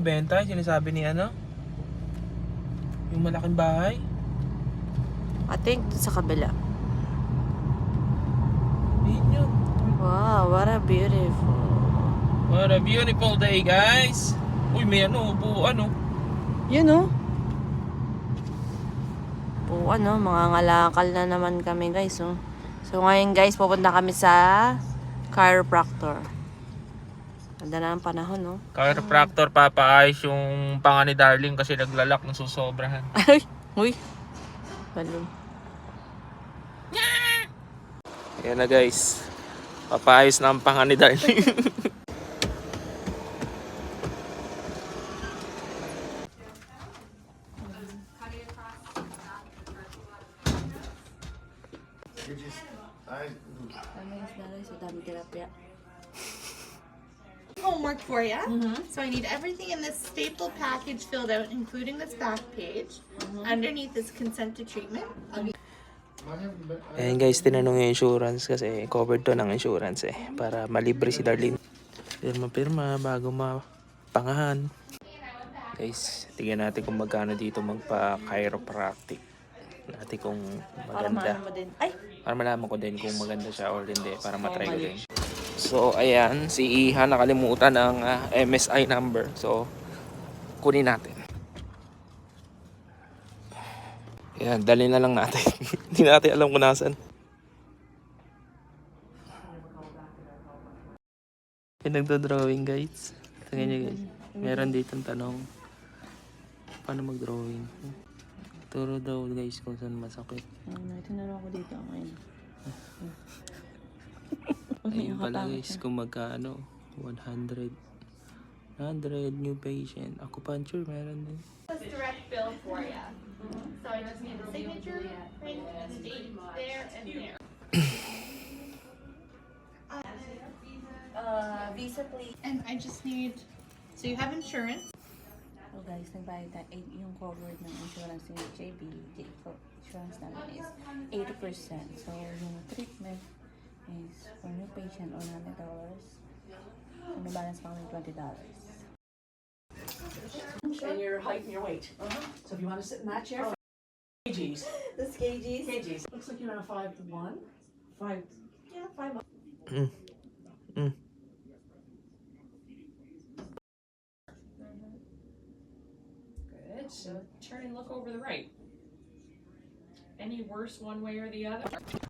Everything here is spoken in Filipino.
Benta, sinasabi ni ano? Yung malaking bahay. I think sa kabila. Yun yun. Wow, what a beautiful. What a beautiful day, guys. Uy, may ano, buuan, oh. Yun oh. Buuan oh, mga ngalakal na naman kami guys oh. So ngayon guys, pupunta kami sa chiropractor. Ganda na ang panahon no. Chiropractor, papaayos yung panga ni Darling kasi naglalak ng susobrahan. Ay, uy. Balong. Ayan na guys. Papaayos na ang panga ni Darling. Homework for you. So I need everything in this staple package filled out, including this back page. Underneath is consent to treatment. Ayan guys, tinanong yung insurance kasi covered to ng insurance para malibre si Darlene. Pirma bago mapangahan. Guys, tingnan natin kung magkano dito magpa-chiropractic. Natin kung maganda. Para malaman ko din kung maganda siya or hindi para matry ko din. So ayan, si Iha nakalimutan ang MSI number. So kunin natin. Ayan, dali na lang natin. Hindi natin alam kung nasan. Nagdo-drawing guys. Tingnan nyo guys. Meron dito tanong. Paano mag-drawing? Turo daw guys kung saan masakit. Tinanong ko dito ngayon. Ayun pala guys, kung magkano. 100 new patient. Acupuncture meron din. Direct bill for you. So I just need a signature, print, and date there and there. Visa please. And I just need. So you have insurance. So guys, nagbayad na yung covered ng insurance ng JB. Insurance namin is 80%. So yung treatment is for new patient $100. So may balance pa kami $20. And your height and your weight. So if you want to sit in that chair, kgs. This kgs? Kgs. Looks like you're on a 5'1". 5. Yeah, 5. Good. So turn and look over the right. Any worse one way or the other?